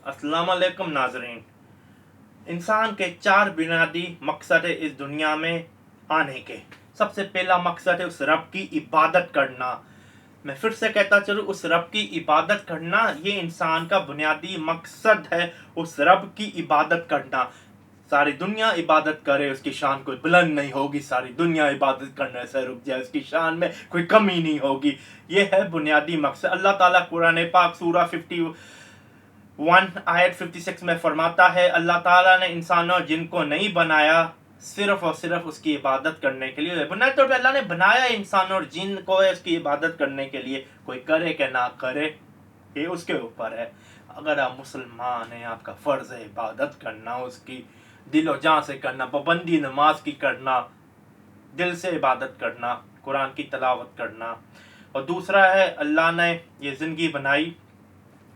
अस्सलाम वालेकुम नाज़रीन। इंसान के 4 बुनियादी मकसद है इस दुनिया में आने के। सबसे पहला मकसद है उस रब की इबादत करना। मैं फिर से कहता चलूँ, उस रब की इबादत करना ये इंसान का बुनियादी मकसद है, उस रब की इबादत करना। सारी दुनिया इबादत करे, उसकी शान कोई बुलंद नहीं होगी। सारी दुनिया इबादत करने से रुक जाए, उसकी शान में कोई कमी नहीं होगी। ये है बुनियादी मकसद। अल्लाह ताला कुरान पाक सूरा 51 आयत 56 में फरमाता है, अल्लाह ताला ने इंसान और जिन को नहीं बनाया सिर्फ और सिर्फ उसकी इबादत करने के लिए। बुनियादी तौर पर अल्लाह ने बनाया इंसान और जिन को उसकी इबादत करने के लिए, कोई करे कि ना करे ये उसके ऊपर है। अगर आप मुसलमान हैं, आपका फ़र्ज़ है इबादत करना, उसकी दिल और जान से करना, पाबंदी नमाज की करना, दिल से इबादत करना, कुरान की तलावत करना। और दूसरा है, अल्लाह ने ये ज़िंदगी बनाई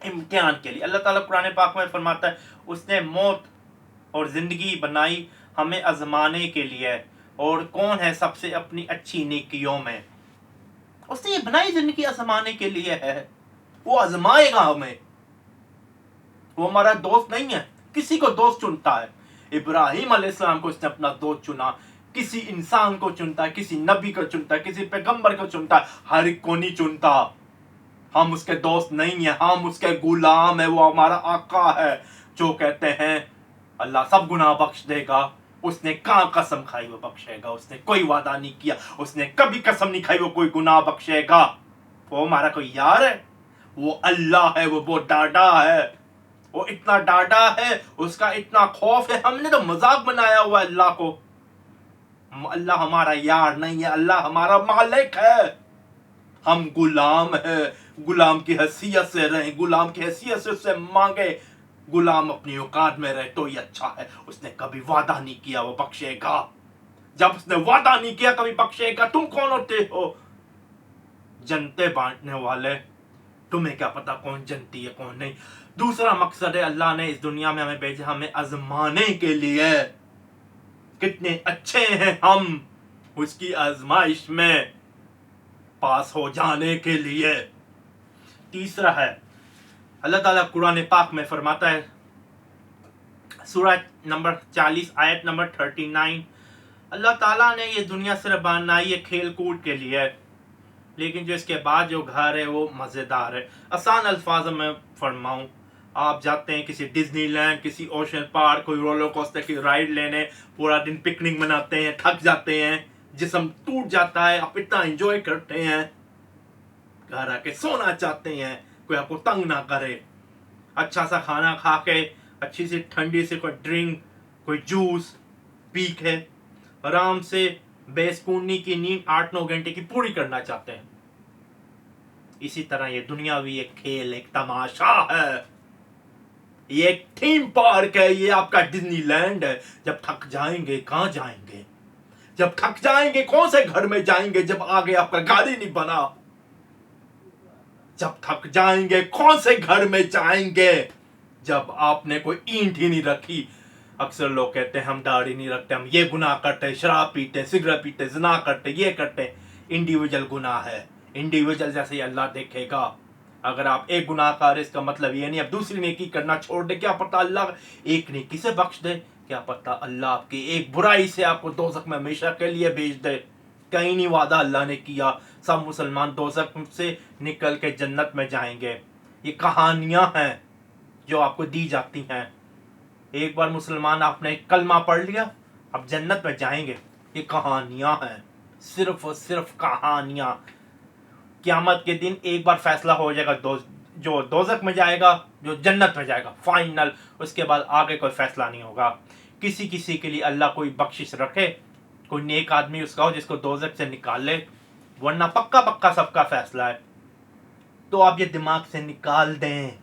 इम्तिहान के लिए। अल्लाह ताला कुरान पाक में फरमाता है, उसने मौत और ज़िंदगी बनाई हमें आजमाने के लिए। और कौन है सबसे अपनी अच्छी नेकियों में? उसने ये बनाई ज़िंदगी आजमाने के लिए है, वो आजमाएगा हमें। वो हमारा दोस्त नहीं है, किसी को दोस्त चुनता है। इब्राहिम अलैहिस्सलाम को उसने अपना दोस्त चुना, किसी इंसान को चुनता है, किसी नबी को चुनता है, किसी पैगंबर को चुनता है, हर एक को नहीं चुनता। हम उसके दोस्त नहीं है, हम उसके गुलाम है, वो हमारा आका है। जो कहते हैं अल्लाह सब गुनाह बख्श देगा, उसने कहाँ कसम खाई वो बख्शेगा? उसने कोई वादा नहीं किया, उसने कभी कसम नहीं खाई वो कोई गुनाह बख्शेगा। वो हमारा कोई यार है? वो अल्लाह है, वो बहुत डाढ़ा है, वो इतना डाढ़ा है, उसका इतना खौफ है। हमने तो मजाक बनाया हुआ है अल्लाह को। अल्लाह हमारा यार नहीं है, अल्लाह हमारा मालिक है। हम गुलाम है, गुलाम की हैसियत से रहे, गुलाम की हैसियत से उससे मांगे, गुलाम अपनी औकात में रहे तो ही अच्छा है। उसने कभी वादा नहीं किया वो बख्शेगा। जब उसने वादा नहीं किया कभी बख्शेगा, तुम कौन होते हो जनते बांटने वाले? तुम्हें क्या पता कौन जनती है कौन नहीं। दूसरा मकसद है, अल्लाह ने इस दुनिया में हमें भेजा हमें आजमाने के लिए। कितने अच्छे हैं हम, उसकी आजमाइश में पास हो जाने के लिए। तीसरा है, अल्लाह ताला कुरान पाक में फरमाता है, सूरह नंबर 40 आयत नंबर 39, अल्लाह ताला ने ये दुनिया सिर्फ बनाई है खेल कूद के लिए, लेकिन जो इसके बाद जो घर है वो मज़ेदार है। आसान अल्फाज में फरमाऊँ, आप जाते हैं किसी डिज्नीलैंड, किसी ओशन पार्क, कोई रोलर कोस्टर की राइड लेने, पूरा दिन पिकनिक मनाते हैं, थक जाते हैं, जिस्म टूट जाता है, आप इतना एंजॉय करते हैं, घर आके सोना चाहते हैं, कोई आपको तंग ना करे। अच्छा सा खाना खा के, अच्छी सी ठंडी से कोई ड्रिंक, कोई जूस पी के आराम से बेसुकूनी की नींद 8-9 घंटे की पूरी करना चाहते हैं। इसी तरह ये दुनिया भी एक खेल, एक तमाशा है, ये एक थीम पार्क है, ये आपका डिज्नीलैंड है। जब थक जाएंगे कहाँ जाएंगे? जब थक जाएंगे कौन से घर में जाएंगे जब आगे आपका गाड़ी नहीं बना? जब थक जाएंगे कौन से घर में जाएंगे जब आपने कोई ईंट ही नहीं रखी? अक्सर लोग कहते हैं हम दाढ़ी नहीं रखते, हम ये गुनाह करते, शराब पीते, सिगरेट पीते, ज़िना करते, ये करते। इंडिविजुअल गुनाह है, इंडिविजुअल जैसे अल्लाह देखेगा। अगर आप एक गुनाहगार, इसका मतलब ये नहीं अब दूसरी नेकी करना छोड़ दे। क्या पता अल्लाह एक नेकी से बख्श दे, क्या पता अल्लाह आपकी एक बुराई से आपको दोज़ख में हमेशा के लिए भेज दे। कहीं नहीं वादा अल्लाह ने किया सब मुसलमान दोज़ख से निकल के जन्नत में जाएंगे। ये कहानियाँ हैं जो आपको दी जाती हैं। एक बार मुसलमान आपने कलमा पढ़ लिया, अब जन्नत में जाएंगे। ये कहानियाँ हैं, सिर्फ और सिर्फ कहानियाँ। क़यामत के दिन एक बार फैसला हो जाएगा, जो दोज़ख में जाएगा, जो जन्नत में जाएगा, फाइनल। उसके बाद आगे कोई फैसला नहीं होगा। किसी किसी के लिए अल्लाह कोई बख्शिश रखे, कोई नेक आदमी उसका हो जिसको दोज़ख से निकाल ले, वरना पक्का पक्का सबका फैसला है। तो आप ये दिमाग से निकाल दें।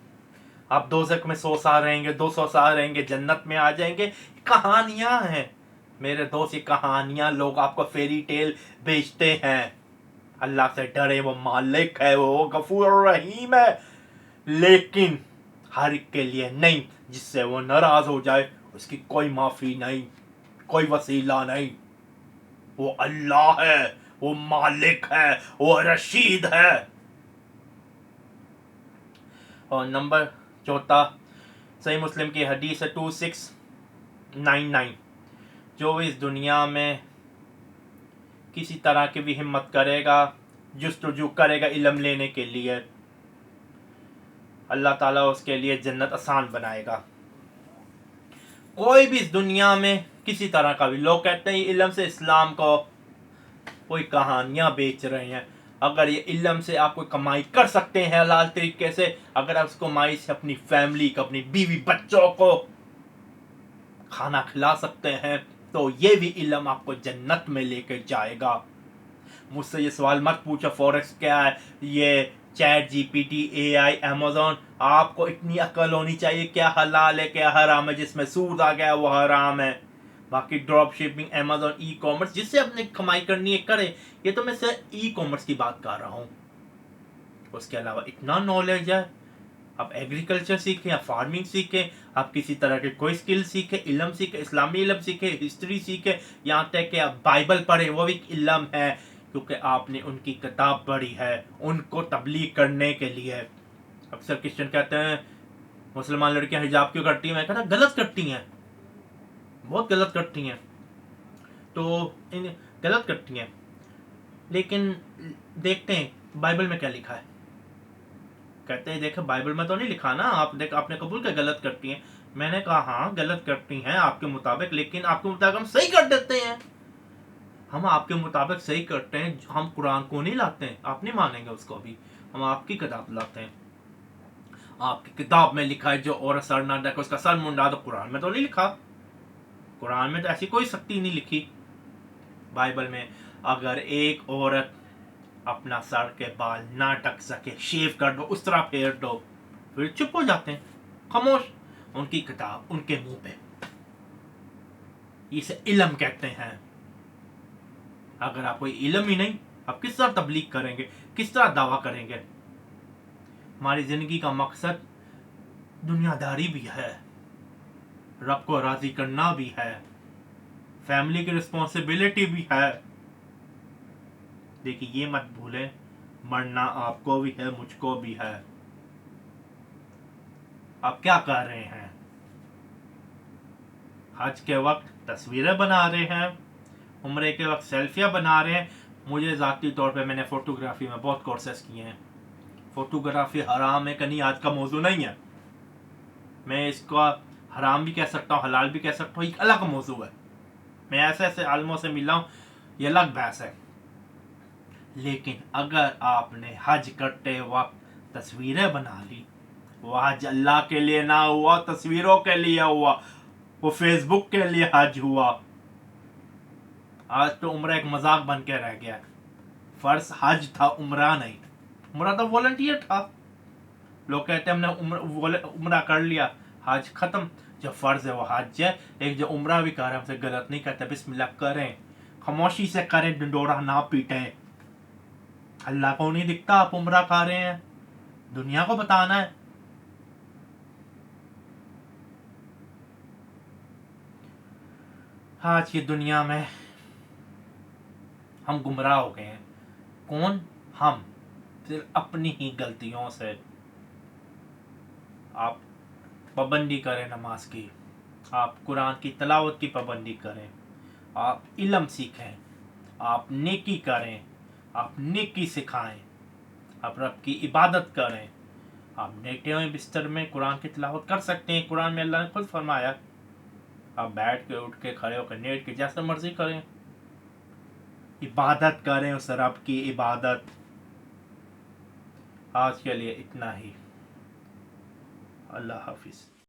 आप दोज़ख में 100 साल रहेंगे, 200 साल रहेंगे, जन्नत में आ जाएंगे। कहानियाँ हैं मेरे दोस्त, ये कहानियाँ लोग आपको फेरी टेल बेचते हैं। अल्लाह से डरे, वो मालिक है, वो गफूर रहीम है, लेकिन हर एक के लिए नहीं। जिससे वो नाराज हो जाए उसकी कोई माफ़ी नहीं, कोई वसीला नहीं। वो अल्लाह है, वो मालिक है, वो रशीद है। और नंबर चौथा, صحیح مسلم کی حدیث ہے 2699، جو اس دنیا میں کسی طرح کی بھی ہمت کرے گا، جستجو کرے گا علم لینے کے لیے، اللہ تعالیٰ اس کے لیے جنت آسان بنائے گا۔ کوئی بھی اس دنیا میں کسی طرح کا بھی، لوگ کہتے ہیں علم سے اسلام کو کوئی کہانیاں بیچ رہے ہیں، اگر یہ علم سے آپ کوئی کمائی کر سکتے ہیں حلال طریقے سے، اگر آپ اس کمائی سے اپنی فیملی کو، اپنی بیوی بچوں کو کھانا کھلا سکتے ہیں، تو یہ بھی علم آپ کو جنت میں لے کے جائے گا۔ مجھ سے یہ سوال مت پوچھو فوریکس کیا ہے، یہ چیٹ جی پی ٹی، اے آئی، امیزون، آپ کو اتنی عقل ہونی چاہیے کیا حلال ہے کیا حرام ہے، جس میں سود آ گیا وہ حرام ہے۔ باقی drop shipping, Amazon, e commerce, جس سے اپنے کمائی کرنی ہے کرے، یہ تو میں صرف ای کامرس کی بات کر رہا ہوں۔ اس کے علاوہ اتنا نالج ہے، آپ ایگریکلچر سیکھیں، آپ فارمنگ سیکھیں، آپ کسی طرح کے کوئی سکل سیکھیں، علم سیکھیں، اسلامی علم سیکھیں، ہسٹری سیکھیں، یہاں تک کہ آپ بائبل پڑھیں، وہ بھی علم ہے، کیونکہ آپ نے ان کی کتاب پڑھی ہے ان کو تبلیغ کرنے کے لیے۔ اکثر کرسچن کہتے ہیں مسلمان لڑکیاں حجاب کیوں کرتی ہیں، میں کہتا غلط کرتی ہیں، بہت غلط کرتی ہیں، تو غلط کرتی ہیں، لیکن دیکھتے ہیں بائبل میں کیا لکھا ہے۔ کہتے ہیں دیکھیں بائبل میں تو نہیں لکھا نا، آپ نے قبول کیا غلط کرتی ہیں؟ میں نے کہا ہاں غلط کرتی ہیں آپ کے مطابق، لیکن آپ کے مطابق ہم صحیح کر دیتے ہیں، ہم آپ کے مطابق صحیح کرتے ہیں، ہم قرآن کو نہیں لاتے ہیں، آپ نہیں مانیں گے اس کو بھی، ہم آپ کی کتاب لاتے ہیں۔ آپ کی کتاب میں لکھا ہے جو عورت سر نہ ڈھکے اس کا سر منڈا دو، قرآن میں تو نہیں لکھا، قرآن میں تو ایسی کوئی سختی نہیں لکھی۔ بائبل میں اگر ایک عورت اپنا سر کے بال نہ ڈھک سکے، شیو کر دو، اس طرح پھیر دو، پھر چپ ہو جاتے ہیں، خاموش، ان کی کتاب ان کے منہ پہ، اسے علم کہتے ہیں۔ اگر آپ کوئی علم ہی نہیں، آپ کس طرح تبلیغ کریں گے، کس طرح دعویٰ کریں گے؟ ہماری زندگی کا مقصد دنیا داری بھی ہے، رب کو راضی کرنا بھی ہے، فیملی کی رسپانسبلٹی بھی ہے۔ دیکھیے یہ مت بھولیں، مرنا آپ کو بھی ہے، مجھ کو بھی ہے۔ آپ کیا کر رہے ہیں؟ حج کے وقت تصویریں بنا رہے ہیں، عمرے کے وقت سیلفیاں بنا رہے ہیں۔ مجھے ذاتی طور پہ میں نے فوٹوگرافی میں بہت کورسز کیے ہیں، فوٹوگرافی حرام ہے کہ نہیں آج کا موضوع نہیں ہے، میں اس کو حرام بھی کہہ سکتا ہوں، حلال بھی کہہ سکتا ہوں، ایک الگ موضوع ہے، میں ایسے ایسے عالموں سے ملا ہوں، یہ الگ بحث ہے۔ لیکن اگر آپ نے حج کرتے وقت تصویریں بنا لی، وہ حج اللہ کے لیے نہ ہوا، تصویروں کے لیے ہوا، وہ فیس بک کے لیے حج ہوا۔ آج تو عمرہ ایک مذاق بن کے رہ گیا، فرض حج تھا، عمرہ نہیں، عمرہ تو والنٹیئر تھا، لوگ کہتے ہیں ہم نے عمرہ کر لیا، حج ختم۔ جو فرض ہے وہ حج ہے، ایک جو عمرہ بھی کر رہے ہیں ہم سے غلط نہیں کہتے، بسم اللہ کریں، خاموشی سے کریں، ڈنڈورا نہ پیٹیں۔ اللہ کو نہیں دکھتا آپ عمرہ کھا رہے ہیں، دنیا کو بتانا ہے۔ آج کی دنیا میں ہم گمراہ ہو گئے ہیں، کون؟ ہم، صرف اپنی ہی غلطیوں سے۔ آپ پابندی کریں نماز کی، آپ قرآن کی تلاوت کی پابندی کریں، آپ علم سیکھیں، آپ نیکی کریں، آپ نیکی سکھائیں، آپ رب کی عبادت کریں۔ آپ لیٹے ہوئے بستر میں قرآن کی تلاوت کر سکتے ہیں، قرآن میں اللہ نے خود فرمایا، آپ بیٹھ کے، اٹھ کے، کھڑے ہو کے، لیٹ کے، جیسا مرضی کریں، عبادت کریں اس رب کی عبادت۔ آج کے لیے اتنا ہی، اللہ حافظ۔